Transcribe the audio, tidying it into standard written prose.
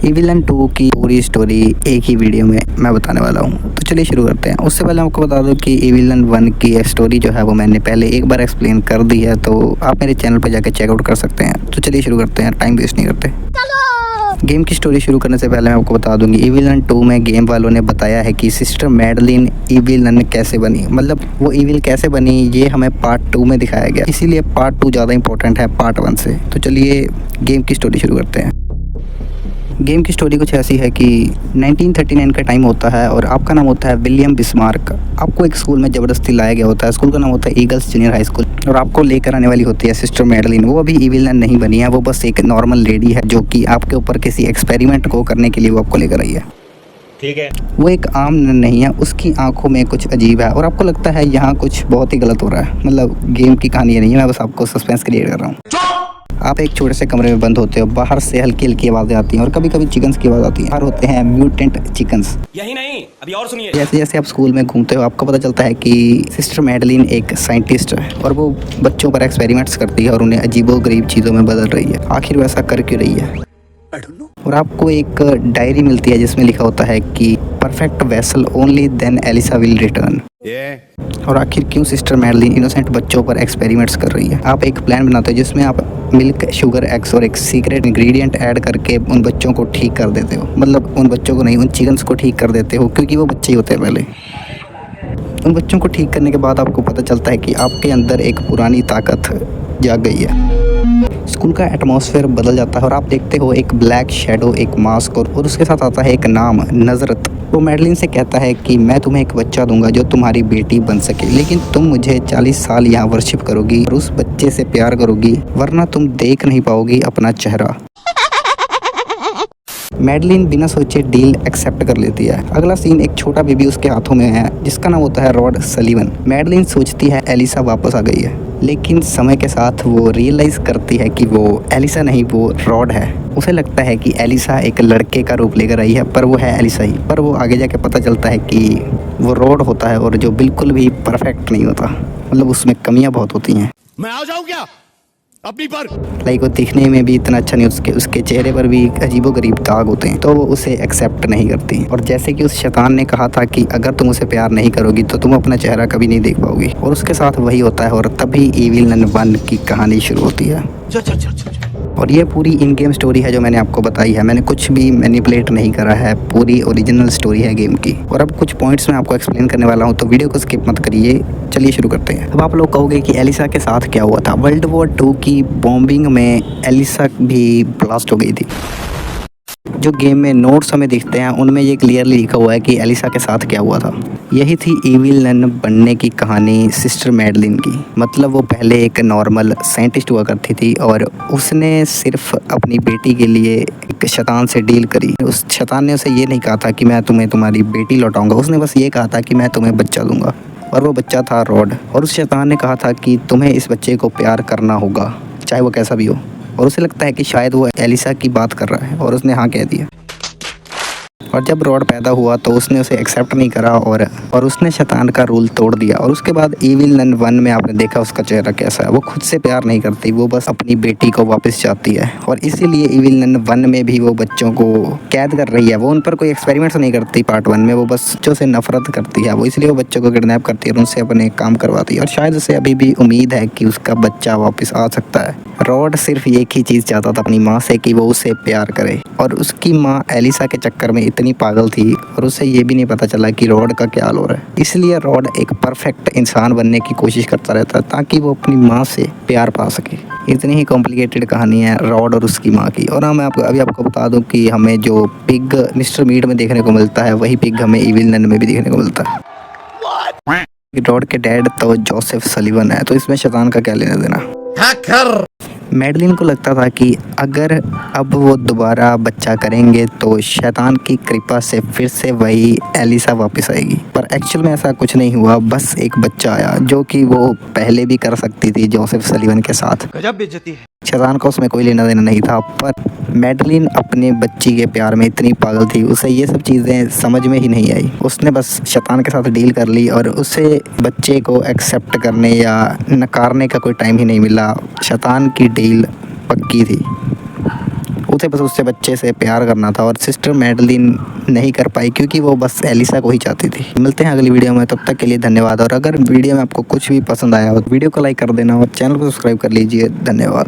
Villain 2 की पूरी story एक ही वीडियो में मैं बताने वाला हूँ, तो चलिए शुरू करते हैं। उससे पहले आपको बता दूँ कि विलन 1 की स्टोरी जो है वो मैंने पहले एक बार एक्सप्लेन कर दी है, तो आप मेरे चैनल पर जाकर चेकआउट कर सकते हैं। तो चलिए शुरू करते हैं, टाइम वेस्ट नहीं करते। गेम की स्टोरी शुरू करने से पहले मैं आपको बता दूंगी विलन 2 में गेम वालों ने बताया है कि सिस्टर मैडलिन विलन कैसे बनी, मतलब वो इविल कैसे बनी, ये हमें पार्ट 2 में दिखाया गया, इसीलिए पार्ट 2 ज़्यादा इंपॉर्टेंट है पार्ट 1 से। तो चलिए गेम की स्टोरी शुरू करते हैं। गेम की स्टोरी कुछ ऐसी है कि 1939 का टाइम होता है और आपका नाम होता है विलियम बिस्मार्क। आपको एक स्कूल में ज़बरदस्ती लाया गया होता है, स्कूल का नाम होता है ईगल्स जूनियर हाई स्कूल, और आपको लेकर आने वाली होती है सिस्टर मैडलिन। वो अभी विलन नहीं बनी है, वो बस एक नॉर्मल लेडी है जो कि आपके ऊपर किसी एक्सपेरिमेंट को करने के लिए वो आपको लेकर आई है। ठीक है। वो एक आम नन नहीं है, उसकी आंखों में कुछ अजीब है और आपको लगता है यहाँ कुछ बहुत ही गलत हो रहा है। मतलब गेम की कहानी ये नहीं है, मैं बस आपको सस्पेंस क्रिएट कर रहा हूँ। आप एक छोटे से कमरे में बंद होते हो, बाहर से हल्की हल्की आवाज़ें आती हैं और कभी कभी चिकन्स की आवाज़ आती है। बाहर होते हैं म्यूटेंट चिकन्स। यही नहीं, अभी और सुनिए। जैसे जैसे आप स्कूल में घूमते हो आपको पता चलता है कि सिस्टर मैडलिन एक साइंटिस्ट है और वो बच्चों पर एक्सपेरिमेंट्स करती है और उन्हें अजीबोगरीब चीज़ों में बदल रही है। आखिर वैसा कर क्यों रही है? और आपको एक डायरी मिलती है जिसमें लिखा होता है कि perfect vessel only then Elisa will return. और आखिर क्यों सिस्टर मैडलिन इनोसेंट बच्चों पर एक्सपेरिमेंट्स कर रही है? आप एक प्लान बनाते हो जिसमें आप मिल्क, शुगर, एग्स और एक सीक्रेट इंग्रेडिएंट ऐड करके उन बच्चों को ठीक कर देते हो। मतलब उन बच्चों को नहीं, उन चिकन्स को ठीक कर देते हो, क्योंकि वो बच्चे ही होते हैं पहले। उन बच्चों को ठीक करने के बाद आपको पता चलता है कि आपके अंदर एक पुरानी ताकत जाग गई है। स्कूल का एटमॉस्फेयर बदल जाता है और आप देखते हो एक ब्लैक शैडो, एक मास्क और उसके साथ आता है एक नाम, नजरत। वो मैडलिन से कहता है कि मैं तुम्हें एक बच्चा दूंगा जो तुम्हारी बेटी बन सके, लेकिन तुम मुझे 40 साल यहाँ वर्शिप करोगी और उस बच्चे से प्यार करोगी, वरना तुम देख नहीं पाओगी अपना चेहरा। मैडलिन बिना सोचे डील एक्सेप्ट कर लेती है। अगला सीन, एक छोटा बेबी उसके हाथों में है जिसका नाम होता है रॉड सलीवन। मैडलिन सोचती है एलिसा वापस आ गई है, लेकिन समय के साथ वो रियलाइज करती है कि वो एलिसा नहीं, वो रॉड है। उसे लगता है कि एलिसा एक लड़के का रूप लेकर आई है, पर वो है एलिसा ही। पर वो आगे जाके पता चलता है कि वो रॉड होता है और जो बिल्कुल भी परफेक्ट नहीं होता, मतलब उसमें कमियां बहुत होती हैं। मैं आ जाऊं क्या अपनी पर? लाइक वो दिखने में भी इतना अच्छा नहीं, उसके चेहरे पर भी अजीबोगरीब दाग होते हैं, तो वो उसे एक्सेप्ट नहीं करती। और जैसे कि उस शैतान ने कहा था कि अगर तुम उसे प्यार नहीं करोगी तो तुम अपना चेहरा कभी नहीं देख पाओगी, और उसके साथ वही होता है। और तभी विलन 1 की कहानी शुरू होती है। और ये पूरी इन गेम स्टोरी है जो मैंने आपको बताई है, मैंने कुछ भी मैनिपुलेट नहीं करा है, पूरी ओरिजिनल स्टोरी है गेम की। और अब कुछ पॉइंट्स मैं आपको एक्सप्लेन करने वाला हूँ, तो वीडियो को स्किप मत करिए। चलिए शुरू करते हैं। अब आप लोग कहोगे कि एलिसा के साथ क्या हुआ था? वर्ल्ड वॉर 2 की बॉम्बिंग में एलिसा भी ब्लास्ट हो गई थी। जो गेम में नोट्स हमें दिखते हैं उनमें ये क्लियरली लिखा हुआ है कि एलिसा के साथ क्या हुआ था। यही थी विलन बनने की कहानी सिस्टर मैडलिन की। मतलब वो पहले एक नॉर्मल साइंटिस्ट हुआ करती थी और उसने सिर्फ अपनी बेटी के लिए एक शैतान से डील करी। उस शैतान ने उसे ये नहीं कहा था कि मैं तुम्हें तुम्हारी बेटी लौटाऊंगा, उसने बस ये कहा था कि मैं तुम्हें बच्चा दूंगा, और वो बच्चा था रॉड। और उस शैतान ने कहा था कि तुम्हें इस बच्चे को प्यार करना होगा, चाहे वो कैसा भी हो। और उसे लगता है कि शायद वो एलिसा की बात कर रहा है और उसने हाँ कह दिया। और जब रॉड पैदा हुआ तो उसने उसे एक्सेप्ट नहीं करा और उसने शैतान का रूल तोड़ दिया। और उसके बाद विलन 1 में आपने देखा उसका चेहरा कैसा है। वो खुद से प्यार नहीं करती, वो बस अपनी बेटी को वापस चाहती है, और इसीलिए विलन 1 में भी वो बच्चों को कैद कर रही है। वो उन पर कोई एक्सपेरिमेंट्स नहीं करती पार्ट 1 में, वो बस बच्चों से नफरत करती है। वो इसलिए वो बच्चों को किडनैप करती है और उनसे अपने काम करवाती है, और शायद उसे अभी भी उम्मीद है कि उसका बच्चा वापस आ सकता है। रॉड सिर्फ एक ही चीज़ चाहता था अपनी माँ से, कि वो उसे प्यार करे, और उसकी माँ एलिसा के चक्कर में इतनी पागल थी और उसे ये भी नहीं पता चला कि रॉड का क्या हाल हो रहा है। इसलिए रॉड एक परफेक्ट इंसान बनने की कोशिश करता रहता है ताकि वो अपनी माँ से प्यार पा सके। इतनी ही कॉम्प्लिकेटेड कहानी है रॉड और उसकी माँ की। और मैं आपको बता दूं कि हमें जो पिग मिस्टर मीट में देखने को मिलता है वही पिग हमें विलन में भी देखने को मिलता है। रॉड के डैड तो जोसेफ सलीवन है, तो इसमें शैतान का क्या लेना देना। मैडलिन को लगता था कि अगर अब वो दोबारा बच्चा करेंगे तो शैतान की कृपा से फिर से वही एलिसा वापस आएगी, पर एक्चुअल में ऐसा कुछ नहीं हुआ। बस एक बच्चा आया जो कि वो पहले भी कर सकती थी जोसेफ सलीवन के साथ। गजब बेइज्जती है। शैतान को उसमें कोई लेना देना नहीं था, पर मैडलिन अपने बच्ची के प्यार में इतनी पागल थी, उसे ये सब चीज़ें समझ में ही नहीं आई। उसने बस शैतान के साथ डील कर ली और उसे बच्चे को एक्सेप्ट करने या नकारने का कोई टाइम ही नहीं मिला। शैतान की डील पक्की थी। उसे बस उससे बच्चे से प्यार करना था और सिस्टर मैडलिन नहीं कर पाई क्योंकि वो बस एलिसा को ही चाहती थी। मिलते हैं अगली वीडियो में, तब तक के लिए धन्यवाद। और अगर वीडियो में आपको कुछ भी पसंद आया हो तो वीडियो को लाइक कर देना और चैनल को सब्सक्राइब कर लीजिए। धन्यवाद।